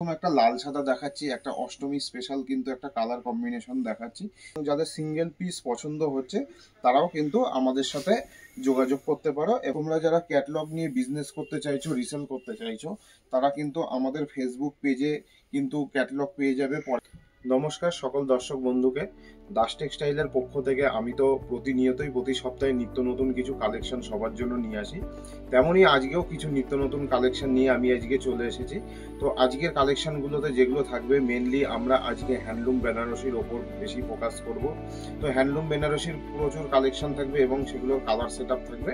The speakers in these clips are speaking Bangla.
একটা লাল সাদা দেখাচ্ছি, একটা অষ্টমী স্পেশাল কিন্তু একটা কালার কম্বিনেশন দেখাচ্ছি। যাদের সিঙ্গেল পিস পছন্দ হচ্ছে তারাও কিন্তু আমাদের সাথে যোগাযোগ করতে পারো। তোমরা যারা ক্যাটলগ নিয়ে বিজনেস করতে চাইছো, রিসেল করতে চাইছো, তারা কিন্তু আমাদের ফেসবুক পেজে কিন্তু ক্যাটলগ পেয়ে যাবে। নমস্কার সকল দর্শক বন্ধুকে। দাস টেক্সটাইলের পক্ষ থেকে আমি তো প্রতিনিয়তই প্রতি সপ্তাহে নিত্য নতুন কিছু কালেকশন সবার জন্য নিয়ে আসি, তেমনই আজকেও কিছু নিত্য নতুন কালেকশন নিয়ে আমি আজকে চলে এসেছি। তো আজকের কালেকশনগুলোতে যেগুলো থাকবে, মেনলি আমরা আজকে হ্যান্ডলুম বেনারসির ওপর বেশি ফোকাস করব। তো হ্যান্ডলুম বেনারসির প্রচুর কালেকশন থাকবে এবং সেগুলোর কালার সেট আপ থাকবে।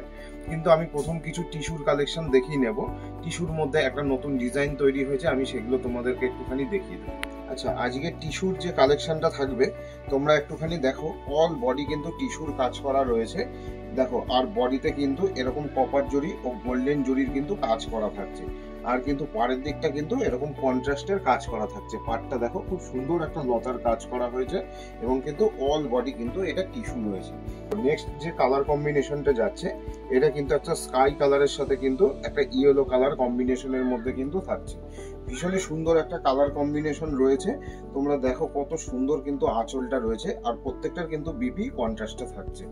কিন্তু আমি প্রথম কিছু টিস্যুর কালেকশন দেখিয়ে নেব। টিস্যুর মধ্যে একটা নতুন ডিজাইন তৈরি হয়েছে, আমি সেগুলো তোমাদেরকে একটুখানি দেখিয়ে দেবো। আচ্ছা, আজকে টিস্যুর যে কালেকশনটা থাকবে তোমরা একটুখানি দেখো। অল বডি কিন্তু টিস্যুর কাজ করা রয়েছে, দেখো। আর বডিতে কিন্তু এরকম কপার জরি ও গোল্ডেন জরির কিন্তু কাজ করা থাকছে। আর কিন্তু পাড়ের দিকটা কিন্তু এরকম কন্ট্রাস্টের কাজ করা থাকছে। পাড়টা দেখো, খুব সুন্দর একটা লতার কাজ করা হয়েছে এবং কিন্তু অল বডি কিন্তু এটা টিস্যু রয়েছে। নেক্সট যে কালার কম্বিনেশনটা যাচ্ছে, এটা কিন্তু একটা স্কাই কালারের সাথে কিন্তু একটা ইয়েলো কালার কম্বিনেশনের মধ্যে কিন্তু থাকছে। ভীষণই সুন্দর একটা কালার কম্বিনেশন রয়েছে। তোমরা দেখো কত সুন্দর কিন্তু আঁচলটা রয়েছে, আর প্রত্যেকটার কিন্তু বিপি কন্ট্রাস্টে থাকছে।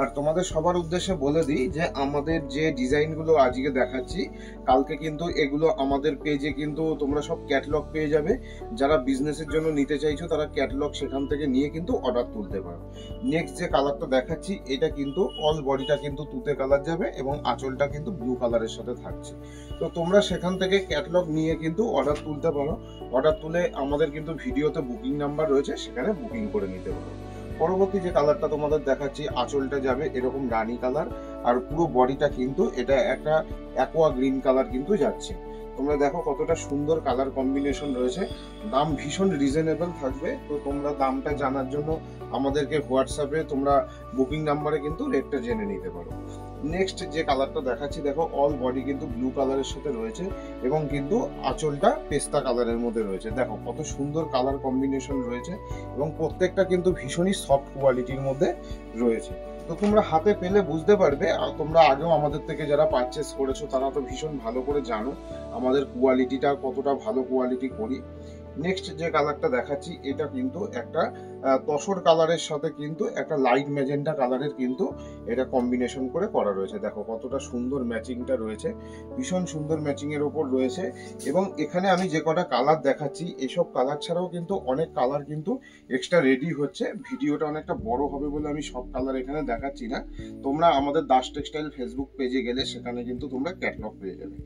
আর তোমাদের সবার উদ্দেশ্যে বলে দিই যে আমাদের যে ডিজাইনগুলো আজকে দেখাচ্ছি, কালকে কিন্তু এগুলো আমাদের পেজে কিন্তু তোমরা সব ক্যাটালগ পেয়ে যাবে। যারা বিজনেসের জন্য নিতে চাইছো তারা ক্যাটালগ সেখান থেকে নিয়ে কিন্তু অর্ডার তুলতে পারো। নেক্সট যে কালারটা দেখাচ্ছি, এটা কিন্তু অল বডিটা কিন্তু তুতে কালার যাবে এবং আঁচলটা কিন্তু ব্লু কালারের সাথে থাকছে। তো তোমরা সেখান থেকে ক্যাটালগ নিয়ে কিন্তু অর্ডার তুলতে পারো। অর্ডার তুলে আমাদের কিন্তু ভিডিওতে বুকিং নাম্বার রয়েছে, সেখানে বুকিং করে নিতে পারো। পরবর্তী যে কালারটা তোমাদের দেখাচ্ছি, আঁচলটা যাবে এরকম রানী কালার, আর পুরো বডিটা কিন্তু এটা একটা অ্যাকোয়া গ্রিন কালার কিন্তু যাচ্ছে। তোমরা দেখো কতটা সুন্দর কালার কম্বিনেশন রয়েছে। দাম ভীষণ রিজনেবল থাকবে। তো তোমরা দামটা জানার জন্য আমাদেরকে হোয়াটসঅ্যাপে তোমরা বুকিং নাম্বারে কিন্তু রেটটা জেনে নিতে পারো। নেক্সট যে কালারটা দেখাচ্ছি, দেখো অল বডি কিন্তু ব্লু কালারের সাথে রয়েছে এবং কিন্তু আঁচলটা পেস্তা কালারের মধ্যে রয়েছে। দেখো কত সুন্দর কালার কম্বিনেশন রয়েছে এবং প্রত্যেকটা কিন্তু ভীষণই সফট কোয়ালিটির মধ্যে রয়েছে। তো তোমরা হাতে পেলে বুঝতে পারবে। আর তোমরা আগেও আমাদের থেকে যারা পারচেস করেছো তারা তো ভীষণ ভালো করে জানো আমাদের কোয়ালিটিটা কতটা ভালো কোয়ালিটি করি। নেক্সট যে কালারটা দেখাচ্ছি, এটা কিন্তু একটা তসর কালারের সাথে কিন্তু একটা লাইট ম্যাজেন্টা কালারের কিন্তু এটা কম্বিনেশন করে করা রয়েছে। দেখো কতটা সুন্দর ম্যাচিংটা রয়েছে, ভীষণ সুন্দর ম্যাচিং এর ওপর রয়েছে। এবং এখানে আমি যে কটা কালার দেখাচ্ছি, এসব কালার ছাড়াও কিন্তু অনেক কালার কিন্তু এক্সট্রা রেডি হচ্ছে। ভিডিওটা অনেকটা বড় হবে বলে আমি সব কালার এখানে দেখাচ্ছি না। তোমরা আমাদের দাস টেক্সটাইল ফেসবুক পেজে গেলে সেখানে কিন্তু তোমরা ক্যাটলগ পেয়ে যাবে।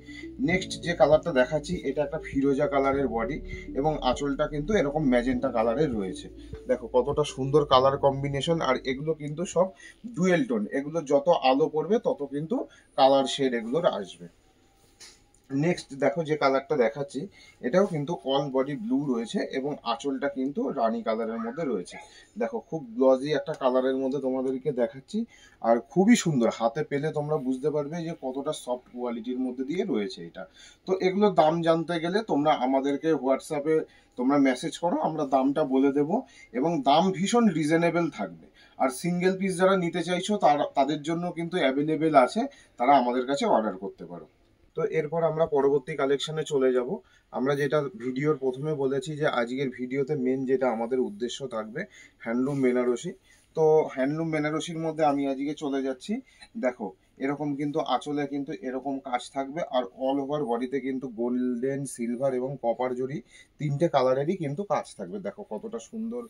নেক্সট যে কালারটা দেখাচ্ছি, এটা একটা ফিরোজা কালারের বডি এবং আঁচলটা কিন্তু এরকম ম্যাজেন্টা কালারের রয়েছে। দেখো কতটা সুন্দর কালার কম্বিনেশন। আর এগুলো কিন্তু সব ডুয়েল টোন, এগুলো যত আলো পড়বে তত কিন্তু কালার শেড এগুলোর আসবে। নেক্সট দেখো যে কালারটা দেখাচ্ছি, এটাও কিন্তু অল বডি ব্লু রয়েছে এবং আঁচলটা কিন্তু রানী কালারের মধ্যে রয়েছে। দেখো খুব গ্লজি একটা কালারের মধ্যে তোমাদেরকে দেখাচ্ছি, আর খুবই সুন্দর। হাতে পেলে তোমরা বুঝতে পারবে যে কতটা সফট কোয়ালিটির মধ্যে দিয়ে রয়েছে এটা। তো এগুলোর দাম জানতে গেলে তোমরা আমাদেরকে হোয়াটসঅ্যাপে তোমরা মেসেজ করো, আমরা দামটা বলে দেব এবং দাম ভীষণ রিজনেবল থাকবে। আর সিঙ্গেল পিস যারা নিতে চাইছো তাদের জন্য কিন্তু অ্যাভেলেবেল আছে, তারা আমাদের কাছে অর্ডার করতে পারো। তো এরপর আমরা পরবর্তী কালেকশনে চলে যাব। আমরা যেটা ভিডিওর প্রথমে বলেছি যে আজকের ভিডিওতে মেন যেটা আমাদের উদ্দেশ্য থাকবে হ্যান্ডলুম বেনারসি। তো হ্যান্ডলুম বেনারসির মধ্যে আমি আজকে চলে যাচ্ছি। দেখো এরকম কিন্তু আঁচলে কিন্তু এরকম কাজ থাকবে, আর অল ওভার বডিতে কিন্তু গোল্ডেন, সিলভার এবং কপার জরি তিনটে কালারেরই কিন্তু কাজ থাকবে। দেখো কতটা সুন্দর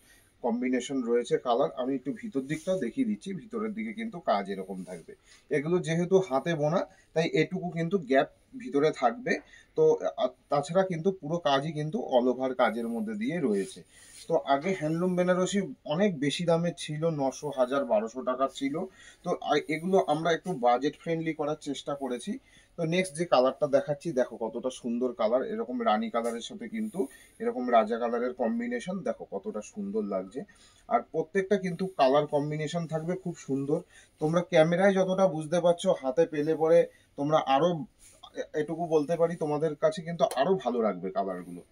কম্বিনেশন রয়েছে কালার। আমি একটু ভিতর দিকটাও দেখিয়ে দিচ্ছি, ভিতরের দিকে কিন্তু কাজ এরকম থাকবে। এগুলো যেহেতু হাতে বোনা তাই এটুকু কিন্তু গ্যাপ ভিতরে থাকবে। তো তাছাড়া কিন্তু পুরো কাজই কিন্তু অল ওভার কাজের মধ্যে দিয়ে রয়েছে। তো আগে হ্যান্ডলুম বেনারসি অনেক বেশি দামের ছিল, 900, 1000, 1200 টাকা ছিল। তো এগুলো আমরা একটু বাজেট ফ্রেন্ডলি করার চেষ্টা করেছি। তো নেক্সট যে কালারটা দেখাচ্ছি, দেখো কতটা সুন্দর কালার, এরকম রানী কালারের সাথে কিন্তু এরকম রাজা কালারের কম্বিনেশন, দেখো কতটা সুন্দর লাগছে। আর প্রত্যেকটা কিন্তু কালার কম্বিনেশন থাকবে খুব সুন্দর। তোমরা ক্যামেরায় যতটা বুঝতে পারছো, হাতে পেলে পরে তোমরা আরো এটুকু বলতে পারি তোমাদের কাছে কিন্তু আরো ভালো লাগবে কালারগুলো।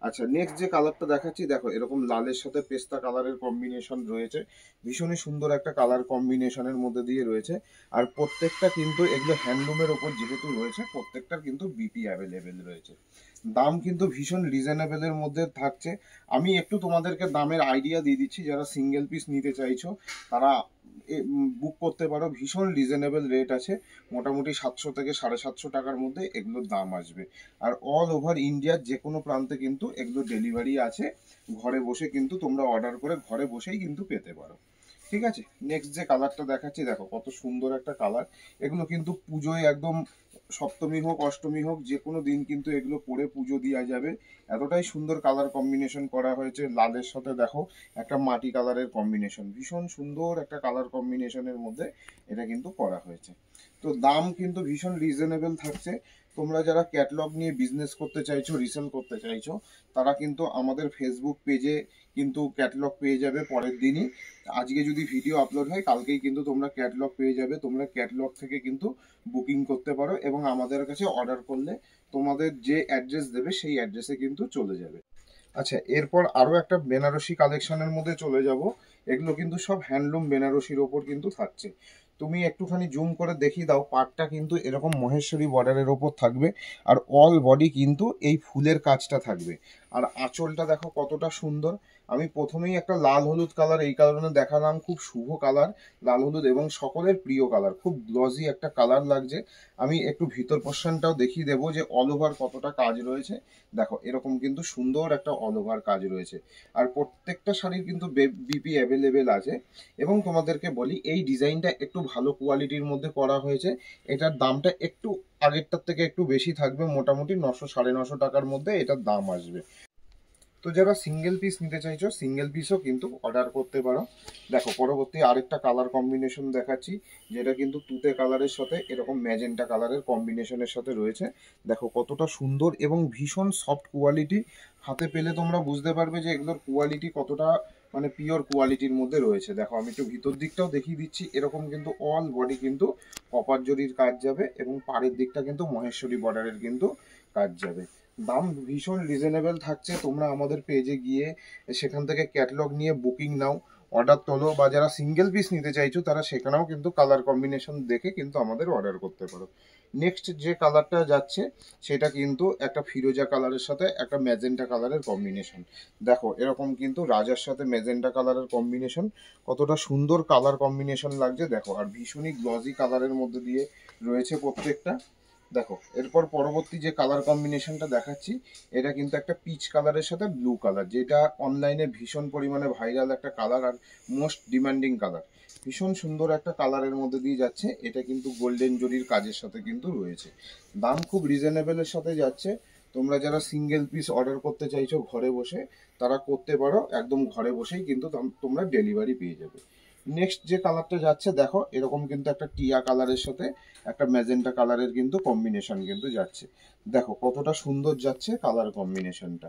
আচ্ছা, নেক্সট যে কালারটা দেখাচ্ছি, দেখো এরকম লালের সাথে পেস্তা কালারের কম্বিনেশন রয়েছে। ভীষণই সুন্দর একটা কালার কম্বিনেশনের মধ্যে দিয়ে রয়েছে। আর প্রত্যেকটা কিন্তু এগুলো হ্যান্ডলুমের ওপর যেহেতু রয়েছে, প্রত্যেকটার কিন্তু বিপি অ্যাভেলেবেল রয়েছে। দাম কিন্তু ভীষণ রিজনেবলের মধ্যে থাকছে। আমি একটু তোমাদেরকে দামের আইডিয়া দিয়ে দিচ্ছি, যারা সিঙ্গেল পিস নিতে চাইছো তারা বুক করতে পারো। ভীষণ রিজনেবল রেট আছে, মোটামুটি 700 থেকে 750 টাকার মধ্যে এগুলোর দাম আসবে। আর অল ওভার ইন্ডিয়ার যে কোনো প্রান্তে কিন্তু এগুলো ডেলিভারি আছে। ঘরে বসে কিন্তু তোমরা অর্ডার করে ঘরে বসেই কিন্তু পেতে পারো। ঠিক আছে, নেক্সট যে কালারটা দেখাচ্ছি, দেখো কত সুন্দর একটা কালার। এগুলো কিন্তু পুজোয় একদম সপ্তমী হোক অষ্টমী হোক যে কোনো দিন কিন্তু এগুলো পরে পুজো দেওয়া যাবে। এতটাই সুন্দর কালার কম্বিনেশন করা হয়েছে, লালের সাথে দেখো একটা মাটি কালারের কম্বিনেশন, ভীষণ সুন্দর একটা কালার কম্বিনেশনের মধ্যে এটা কিন্তু করা হয়েছে। তো দাম কিন্তু ভীষণ রিজনেবল থাকছে। তোমরা যারা ক্যাটলগ নিয়ে বিজনেস করতে চাইছো, রিসেল করতে চাইছো, তারা কিন্তু আমাদের ফেসবুক পেজে কিন্তু ক্যাটলগ পেয়ে যাবে পরের দিনই। আজকে যদি ভিডিও আপলোড হয় কালকেই কিন্তু তোমরা ক্যাটলগ পেয়ে যাবে। তোমরা ক্যাটলগ থেকে কিন্তু বুকিং করতে পারো এবং আমাদের কাছে অর্ডার করলে তোমাদের যে অ্যাড্রেস দেবে সেই অ্যাড্রেসে কিন্তু চলে যাবে। আচ্ছা, এরপর আরো একটা বেনারসি কালেকশনের মধ্যে চলে যাব। এগুলো কিন্তু সব হ্যান্ডলুম বেনারসির ওপর কিন্তু থাকছে। তুমি একটুখানি জুম করে দেখিয়ে দাও, পাটটা কিন্তু এরকম মহেশ্বরী বর্ডারের ওপর থাকবে আর অল বডি কিন্তু এই ফুলের কাজটা থাকবে। আর আঁচলটা দেখো কতটা সুন্দর। আমি প্রথমেই একটা লাল হলুদ কালার এই কারণে দেখালাম, খুব শুভ কালার লাল হলুদ এবং সকলের প্রিয় কালার, খুব গ্লজি একটা কালার লাগছে। আমি একটু ভিতর পোর্শনটাও দেখিয়ে দেবো যে অল ওভার কতটা কাজ রয়েছে। দেখো এরকম কিন্তু সুন্দর একটা অল ওভার কাজ রয়েছে। আর প্রত্যেকটা শাড়ির কিন্তু বিপি অ্যাভেলেবেল আছে। এবং তোমাদেরকে বলি এই ডিজাইনটা একটু ভালো কোয়ালিটির মধ্যে করা হয়েছে। এটার দামটা একটু আগেরটার থেকে একটু বেশি থাকবে, মোটামুটি 900 950 টাকার মধ্যে এটার দাম আসবে। তো যারা সিঙ্গেল পিস নিতে চাইছো সিঙ্গেল পিসও কিন্তু অর্ডার করতে পারো। দেখো পরবর্তী আরেকটা কালার কম্বিনেশন দেখাচ্ছি, যেটা কিন্তু তুতে কালারের সাথে এরকম ম্যাজেন্টা কালারের কম্বিনেশনের সাথে রয়েছে। দেখো কতটা সুন্দর এবং ভীষণ সফট কোয়ালিটি। হাতে পেলে তোমরা বুঝতে পারবে যে এগুলোর কোয়ালিটি কতটা মানে পিওর কোয়ালিটির মধ্যে রয়েছে। দেখো আমি একটু ভিতর দিকটাও দেখিয়ে দিচ্ছি। এরকম কিন্তু অল বডি কিন্তু কপার জরির কাজ যাবে এবং পাড়ের দিকটা কিন্তু মহেশ্বরী বর্ডারের কিন্তু কাজ যাবে। দাম ভীষণ রিজনেবল থাকছে। তোমরা আমাদের পেজে গিয়ে সেখান থেকে ক্যাটালগ নিয়ে বুকিং নাও, অর্ডার তোলো, বা যারা সিঙ্গেল পিস নিতে চাইছো তারা সেখানেও কিন্তু কালার কম্বিনেশন দেখে কিন্তু আমাদের অর্ডার করতে পারো। নেক্সট যে কালারটা যাচ্ছে সেটা কিন্তু একটা ফিরোজা কালারের সাথে একটা ম্যাজেন্টা কালারের কম্বিনেশন। দেখো এরকম কিন্তু রাজার সাথে ম্যাজেন্টা কালারের কম্বিনেশন, কতটা সুন্দর কালার কম্বিনেশন লাগছে দেখো। আর ভীষণই গ্লজি কালারের মধ্যে দিয়ে রয়েছে প্রত্যেকটা। দেখো এরপর পরবর্তী যে কালার কম্বিনেশনটা দেখাচ্ছি, এটা কিন্তু একটা পিচ কালারের সাথে ব্লু কালার, যেটা অনলাইনে ভীষণ পরিমাণে ভাইরাল একটা কালার আর মোস্ট ডিমান্ডিং কালার। ভীষণ সুন্দর একটা কালারের মধ্যে দিয়ে যাচ্ছে। এটা কিন্তু গোল্ডেন জরির কাজের সাথে কিন্তু রয়েছে। দাম খুব রিজনেবলের সাথে যাচ্ছে। তোমরা যারা সিঙ্গেল পিস অর্ডার করতে চাইছো ঘরে বসে, তারা করতে পারো, একদম ঘরে বসেই কিন্তু তোমরা ডেলিভারি পেয়ে যাবে। নেক্সট যে কালারটা যাচ্ছে দেখো এরকম কিন্তু একটা টিয়া কালারের সাথে একটা ম্যাজেন্টা কালারের কিন্তু কম্বিনেশন কিন্তু যাচ্ছে। দেখো কতটা সুন্দর যাচ্ছে কালার কম্বিনেশনটা।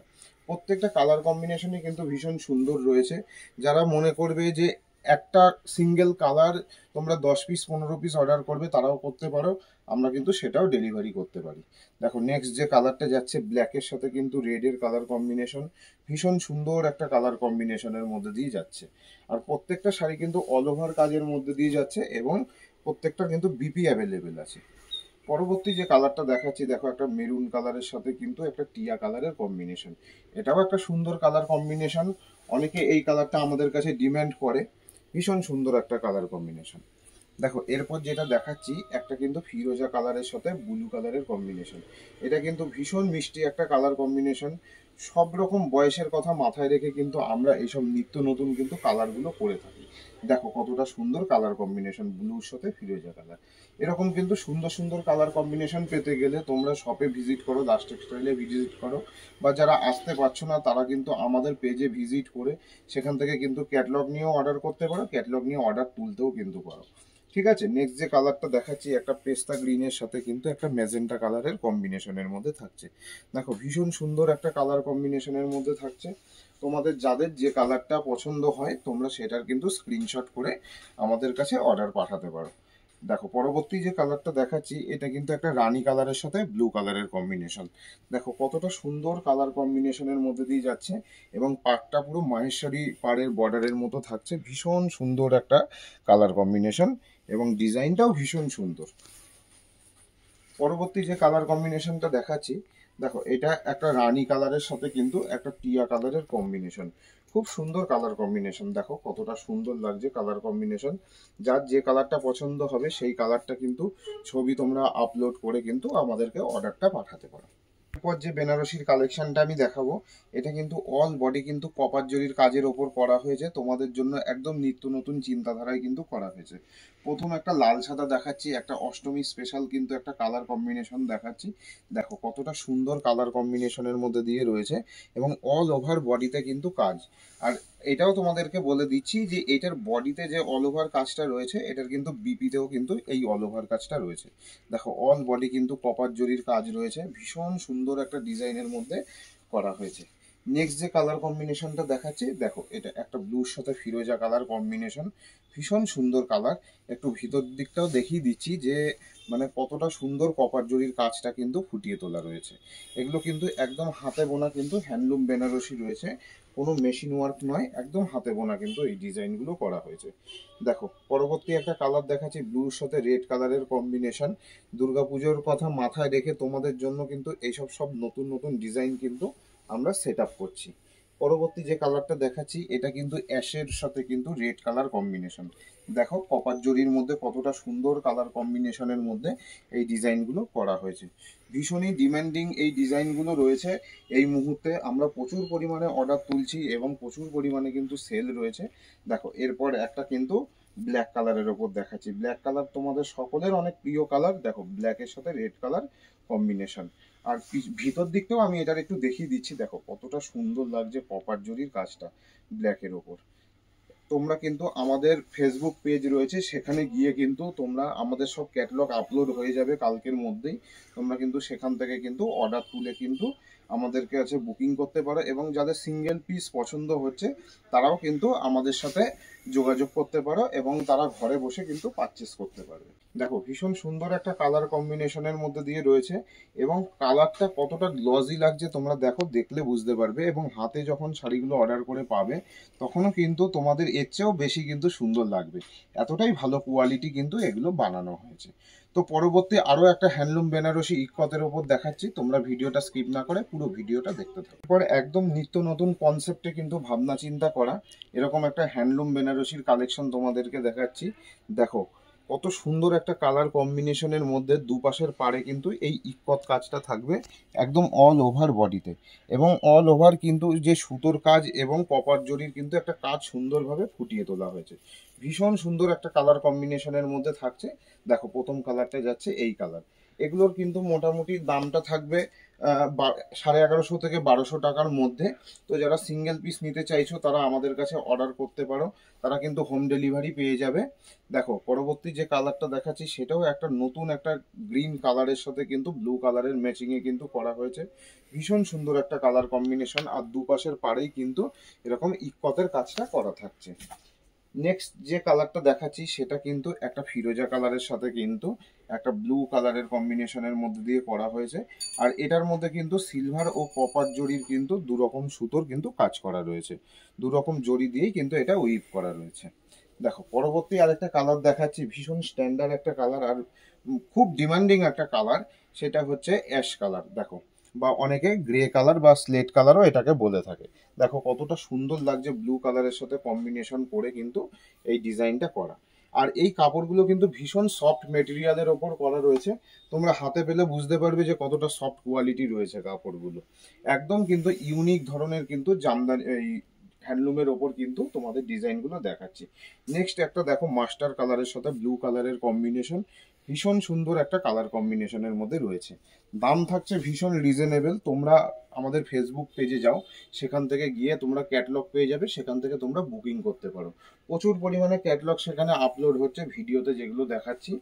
প্রত্যেকটা কালার কম্বিনেশনই কিন্তু ভীষণ সুন্দর রয়েছে। যারা মনে করবে যে একটা সিঙ্গেল কালার তোমরা 10 পিস 15 পিস অর্ডার করবে তারাও করতে পারো, আমরা কিন্তু সেটাও ডেলিভারি করতে পারি। দেখো নেক্সট যে কালারটা যাচ্ছে ব্ল্যাকের সাথে কিন্তু রেডের কালার কম্বিনেশন, ভীষণ সুন্দর একটা কালার কম্বিনেশনের মধ্যে দিয়ে যাচ্ছে। আর প্রত্যেকটা শাড়ি কিন্তু অল ওভার কাজের মধ্যে দিয়ে যাচ্ছে এবং প্রত্যেকটা কিন্তু বিপি অ্যাভেলেবেল আছে। পরবর্তী যে কালারটা দেখাচ্ছি দেখো একটা মেরুন কালারের সাথে কিন্তু একটা টিয়া কালারের কম্বিনেশন। এটাও একটা সুন্দর কালার কম্বিনেশন। অনেকে এই কালারটা আমাদের কাছে ডিমান্ড করে। ভীষণ সুন্দর একটা কালার কম্বিনেশন। দেখো এরপর যেটা দেখাচ্ছি একটা কিন্তু ফিরোজা কালারের সাথে ব্লু কালারের কম্বিনেশন। এটা কিন্তু ভীষণ মিষ্টি একটা কালার কম্বিনেশন। সব রকম বয়সের কথা মাথায় রেখে কিন্তু আমরা এইসব নিত্য নতুন কিন্তু কালারগুলো করে থাকি। দেখো কতটা সুন্দর কালার কম্বিনেশন, ব্লুর সাথে ফিরোজা কালার। এরকম কিন্তু সুন্দর সুন্দর কালার কম্বিনেশন পেতে গেলে তোমরা শপে ভিজিট করো, দাস টেক্সটাইলে ভিজিট করো, বা যারা আসতে পারছো না তারা কিন্তু আমাদের পেজে ভিজিট করে সেখান থেকে কিন্তু ক্যাটলগ নিয়েও অর্ডার করতে পারো, ক্যাটলগ নিয়ে অর্ডার তুলতেও কিন্তু পারো। ঠিক আছে, নেক্সট যে কালারটা দেখাচ্ছি একটা পেস্তা গ্রিনের সাথে কিন্তু একটা ম্যাজেন্টা কালারের কম্বিনেশনের মধ্যে থাকছে। দেখো ভীষণ সুন্দর একটা কালার কম্বিনেশনের মধ্যে থাকছে। তোমাদের যাদের যে কালারটা পছন্দ হয় তোমরা সেটার কিন্তু স্ক্রিনশট করে আমাদের কাছে অর্ডার পাঠাতে পারো। দেখো পরবর্তী যে কালারটা দেখাচ্ছি এটা কিন্তু একটা রানী কালারের সাথে ব্লু কালারের কম্বিনেশন। দেখো কতটা সুন্দর কালার কম্বিনেশনের মধ্যে দিয়ে যাচ্ছে এবং পাড়টা পুরো মাহেশ্বরী পাড়ের বর্ডারের মতো থাকছে। ভীষণ সুন্দর একটা কালার কম্বিনেশন এবং ডিজাইনটাও ভীষণ সুন্দর। পরবর্তী যে কালার কম্বিনেশনটা দেখাচ্ছি দেখো এটা একটা রানী কালারের সাথে কিন্তু একটা টিয়া কালারের কম্বিনেশন, খুব সুন্দর কালার কম্বিনেশন। দেখো কতটা সুন্দর লাগছে কালার কম্বিনেশন। যার যে কালারটা পছন্দ হবে সেই কালারটা কিন্তু ছবি তোমরা আপলোড করে কিন্তু আমাদেরকে অর্ডারটা পাঠাতে পারো। এরপর যে বেনারসির কালেকশনটা আমি দেখাবো, এটা কিন্তু অল বডি কিন্তু কপার জরির কাজের ওপর করা হয়েছে, তোমাদের জন্য একদম নিত্য নতুন চিন্তাধারায় কিন্তু করা হয়েছে। প্রথম একটা লাল সাদা দেখাচ্ছি, একটা অষ্টমী স্পেশাল কিন্তু একটা কালার কম্বিনেশন দেখাচ্ছি। দেখো কতটা সুন্দর কালার কম্বিনেশনের মধ্যে দিয়ে রয়েছে এবং অল ওভার বডিতে কিন্তু কাজ। আর এটাও তোমাদেরকে বলে দিচ্ছি যে এটার বডিতে যে অল ওভার কাজটা রয়েছে, এটার কিন্তু বিপিতেও কিন্তু এই অল ওভার কাজটা রয়েছে। দেখো অল বডি কিন্তু কপার জরির কাজ রয়েছে, ভীষণ সুন্দর একটা ডিজাইনের মধ্যে করা হয়েছে। নেক্সট যে কালার কম্বিনেশনটা দেখাচ্ছি, দেখো এটা একটা ব্লুর সাথে ফিরোজা কালার কম্বিনেশন, ভীষণ সুন্দর কালার। একটু ভিতর দিকটাও দেখিয়ে দিচ্ছি যে মানে কতটা সুন্দর কপার জরির কাজটা কিন্তু ফুটিয়ে তোলা রয়েছে। এগুলো কিন্তু একদম হাতে বোনা কিন্তু হ্যান্ডলুম বেনারসি রয়েছে, কোনো মেশিন ওয়ার্ক নয়, একদম হাতে বোনা কিন্তু এই ডিজাইনগুলো করা হয়েছে। দেখো পরবর্তী একটা কালার দেখাচ্ছি, ব্লুর সাথে রেড কালারের কম্বিনেশন। দুর্গাপুজোর কথা মাথায় রেখে তোমাদের জন্য কিন্তু এইসব সব নতুন নতুন ডিজাইন কিন্তু আমরা সেট আপ করছি। পরবর্তী যে কালারটা দেখাচ্ছি, এটা কিন্তু অ্যাশের সাথে কিন্তু রেড কালার কম্বিনেশন। দেখো কপার জরির মধ্যে কতটা সুন্দর কালার কম্বিনেশনের মধ্যে এই ডিজাইনগুলো করা হয়েছে। ভীষণই ডিমান্ডিং এই ডিজাইনগুলো রয়েছে। এই মুহূর্তে আমরা প্রচুর পরিমাণে অর্ডার তুলছি এবং প্রচুর পরিমাণে কিন্তু সেল রয়েছে। দেখো এরপর একটা কিন্তু ব্ল্যাক কালারের ওপর দেখাচ্ছি। ব্ল্যাক কালার তোমাদের সকলের অনেক প্রিয় কালার। দেখো ব্ল্যাকের সাথে রেড কালার কম্বিনেশন। আর ভিতর দিকটাও আমি এটার একটু দেখিয়ে দিচ্ছি। দেখো কতটা সুন্দর লাগছে কপার জরির কাজটা ব্ল্যাকের ওপর। তোমরা কিন্তু আমাদের ফেসবুক পেজ রয়েছে, সেখানে গিয়ে কিন্তু তোমরা আমাদের সব ক্যাটালগ আপলোড হয়ে যাবে কালকের মধ্যেই। তোমরা কিন্তু সেখান থেকে কিন্তু অর্ডার তুলে কিন্তু আমাদের কাছে বুকিং করতে পারো এবং যাদের সিঙ্গেল পিস পছন্দ হচ্ছে তারাও কিন্তু আমাদের সাথে যোগাযোগ করতে পারো এবং তারা ঘরে বসে কিন্তু পারচেস করতে পারবে। দেখো ভীষণ সুন্দর একটা কালার কম্বিনেশনের মধ্যে দিয়ে রয়েছে এবং কালারটা কতটা গ্লজি লাগছে তোমরা দেখো, দেখলে বুঝতে পারবে। এবং হাতে যখন শাড়িগুলো অর্ডার করে পাবে তখনও কিন্তু তোমাদের এর চেয়েও বেশি কিন্তু সুন্দর লাগবে, এতটাই ভালো কোয়ালিটি কিন্তু এগুলো বানানো হয়েছে। তো পরবর্তী আরও একটা হ্যান্ডলুম বেনারসি ইক্কতের ওপর দেখাচ্ছি, তোমরা ভিডিওটা স্কিপ না করে পুরো ভিডিওটা দেখতে থাকো। এরপর একদম নিত্য নতুন কনসেপ্টে কিন্তু ভাবনা চিন্তা করা এরকম একটা হ্যান্ডলুম বেনারসির কালেকশন তোমাদেরকে দেখাচ্ছি। দেখো কত সুন্দর একটা কালার কম্বিনেশনের মধ্যে দুপাশের পাড়ে কিন্তু এই ইক্কত কাজটা থাকবে একদম অল ওভার বডিতে এবং অল ওভার কিন্তু যে সুতোর কাজ এবং কপার জরির কিন্তু একটা কাজ সুন্দরভাবে ফুটিয়ে তোলা হয়েছে। ভীষণ সুন্দর একটা কালার কম্বিনেশনের মধ্যে থাকছে। দেখো প্রথম কালারটা যাচ্ছে এই কালার। এগুলোর কিন্তু মোটামুটি দামটা থাকবে 1150 থেকে 1200 টাকার মধ্যে। তো যারা সিঙ্গেল পিস নিতে চাইছো তারা আমাদের কাছে অর্ডার করতে পারো, তারা কিন্তু হোম ডেলিভারি পেয়ে যাবে। দেখো পরবর্তী যে কালারটা দেখাচ্ছি সেটাও একটা নতুন একটা গ্রিন কালারের সাথে কিন্তু ব্লু কালারের ম্যাচিংয়ে কিন্তু করা হয়েছে। ভীষণ সুন্দর একটা কালার কম্বিনেশন আর দুপাশের পাড়েই কিন্তু এরকম ইক্কতের কাজটা করা থাকছে। নেক্সট যে কালারটা দেখাচ্ছি সেটা কিন্তু একটা ফিরোজা কালারের সাথে কিন্তু একটা ব্লু কালারের কম্বিনেশনের মধ্যে দিয়ে করা হয়েছে। আর এটার মধ্যে কিন্তু সিলভার ও কপার জরির কিন্তু দুরকম সুতোর কিন্তু কাজ করা রয়েছে, দুরকম জরি দিয়েই কিন্তু এটা উইভ করা রয়েছে। দেখো পরবর্তী আরেকটা কালার দেখাচ্ছি, ভীষণ স্ট্যান্ডার্ড একটা কালার আর খুব ডিমান্ডিং একটা কালার, সেটা হচ্ছে অ্যাশ কালার। দেখো বা অনেকে গ্রে কালার বা স্লেট কালারও এটাকে বলে থাকে। দেখো কতটা সুন্দর লাগছে ব্লু কালারের সাথে কম্বিনেশন করে কিন্তু এই ডিজাইনটা করা। আর এই কাপড়গুলো কিন্তু ভীষণ সফট মেটেরিয়ালের ওপর করা রয়েছে, তোমরা হাতে পেলে বুঝতে পারবে যে কতটা সফট কোয়ালিটি রয়েছে কাপড়গুলো। একদম কিন্তু ইউনিক ধরনের কিন্তু জামদানি এই হ্যান্ডলুমের ওপর কিন্তু তোমাদের ডিজাইনগুলো দেখাচ্ছি। নেক্সট একটা দেখো মাস্টার কালারের সাথে ব্লু কালারের কম্বিনেশন, ভীষণ সুন্দর একটা কালার কম্বিনেশনের মধ্যে রয়েছে। দাম থাকছে ভীষণ রিজনেবল। তোমরা আমাদের ফেসবুক পেজে যাও, সেখান থেকে গিয়ে তোমরা ক্যাটালগ পেয়ে যাবে, সেখান থেকে তোমরা বুকিং করতে পারো। প্রচুর পরিমাণে ক্যাটালগ সেখানে আপলোড হচ্ছে ভিডিওতে যেগুলো দেখাচ্ছি।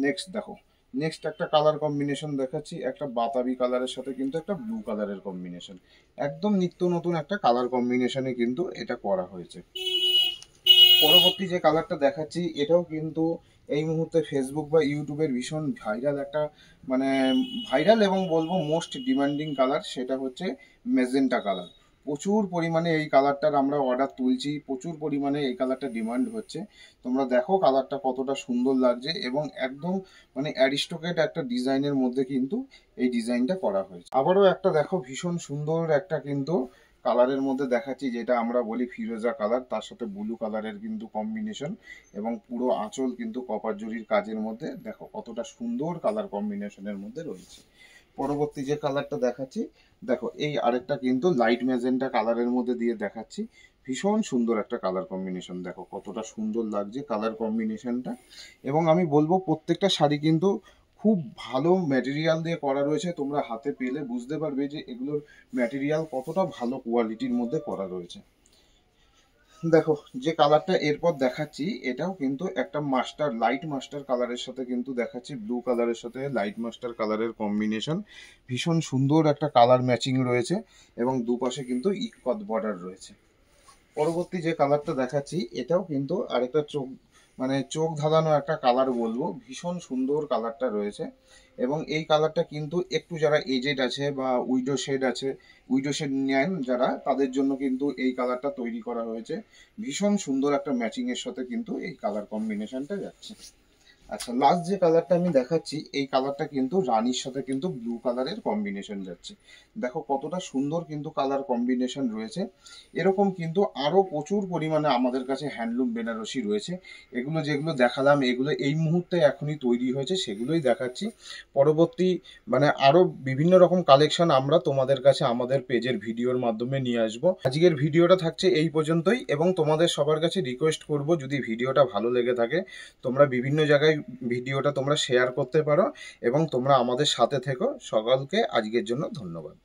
নেক্সট দেখো, নেক্সট একটা কালার কম্বিনেশন দেখাচ্ছি, একটা বাতাবি কালারের সাথে কিন্তু একটা ব্লু কালারের কম্বিনেশন। একদম নিত্য নতুন একটা কালার কম্বিনেশনে কিন্তু এটা করা হয়েছে। পরবর্তী যে কালারটা দেখাচ্ছি এটাও কিন্তু এই মুহূর্তে ফেসবুক বা ইউটিউবের ভীষণ ভাইরাল একটা মানে ভাইরাল এবং বলবো মোস্ট ডিমান্ডিং কালার, সেটা হচ্ছে মেজেন্টা কালার। প্রচুর পরিমাণে এই কালারটার আমরা অর্ডার তুলছি, প্রচুর পরিমাণে এই কালারটা ডিমান্ড হচ্ছে। তোমরা দেখো কালারটা কতটা সুন্দর লাগছে এবং একদম মানে অ্যারিস্টোক্রেট একটা ডিজাইনের মধ্যে কিন্তু এই ডিজাইনটা করা হয়েছে। আবারও একটা দেখো ভীষণ সুন্দর একটা কিন্তু কালারের মধ্যে দেখাচ্ছি, যেটা আমরা বলি ফিরোজা কালার, তার সাথে ব্লু কালারের কিন্তু কম্বিনেশন এবং পুরো আঁচল কিন্তু কপার জরির কাজের মধ্যে। দেখো কতটা সুন্দর কালার কম্বিনেশনের মধ্যে রয়েছে। পরবর্তী যে কালারটা দেখাচ্ছি, দেখো এই আরেকটা কিন্তু লাইট ম্যাজেন্টা কালারের মধ্যে দিয়ে দেখাচ্ছি। ভীষণ সুন্দর একটা কালার কম্বিনেশন, দেখো কতটা সুন্দর লাগছে কালার কম্বিনেশনটা। এবং আমি বলবো প্রত্যেকটা শাড়ি কিন্তু খুব ভালো ম্যাটেরিয়াল দিয়ে করা রয়েছে। তোমরা হাতে পেলে বুঝতে পারবে যে এগুলোর ম্যাটেরিয়াল কতটা ভালো কোয়ালিটির মধ্যে করা রয়েছে। দেখো যে কালারটা এরপর দেখাচ্ছি, এটাও কিন্তু একটা মাস্টার লাইট মাস্টার কালারের সাথে কিন্তু দেখাচ্ছি, ব্লু কালারের সাথে লাইট মাস্টার কালারের কম্বিনেশন। ভীষণ সুন্দর একটা কালার ম্যাচিং রয়েছে এবং দুপাশে কিন্তু ইকত বর্ডার রয়েছে। পরবর্তী যে কালারটা দেখাচ্ছি, এটাও কিন্তু আরেকটা চোখ মানে চোখ ধাঁধানো একটা কালার বলবো। ভীষণ সুন্দর কালারটা রয়েছে এবং এই কালারটা কিন্তু একটু যারা এজেড আছে বা উইডো শেড আছে, উইডো শেড নেন যারা, তাদের জন্য কিন্তু এই কালারটা তৈরি করা হয়েছে। ভীষণ সুন্দর একটা ম্যাচিং এর সাথে কিন্তু এই কালার কম্বিনেশনটা যাচ্ছে। আচ্ছা, লাস্ট যে কালারটা আমি দেখাচ্ছি, এই কালারটা কিন্তু রানীর সাথে কিন্তু ব্লু কালারের কম্বিনেশন যাচ্ছে। দেখো কতটা সুন্দর কিন্তু কালার কম্বিনেশন রয়েছে। এরকম কিন্তু আরো প্রচুর পরিমাণে আমাদের কাছে হ্যান্ডলুম বেনারসি রয়েছে। এগুলো যেগুলো দেখালাম এগুলো এই মুহূর্তে এখনই তৈরি হয়েছে, সেগুলোই দেখাচ্ছি। পরবর্তী মানে আরো বিভিন্ন রকম কালেকশন আমরা তোমাদের কাছে আমাদের পেজের ভিডিওর মাধ্যমে নিয়ে আসবো। আজকের ভিডিওটা থাকছে এই পর্যন্তই এবং তোমাদের সবার কাছে রিকোয়েস্ট করব, যদি ভিডিওটা ভালো লেগে থাকে তোমরা বিভিন্ন জায়গায় ভিডিওটা তোমরা শেয়ার করতে পারো এবং তোমরা আমাদের সাথে থেকো। সকলকে আজকের জন্য ধন্যবাদ।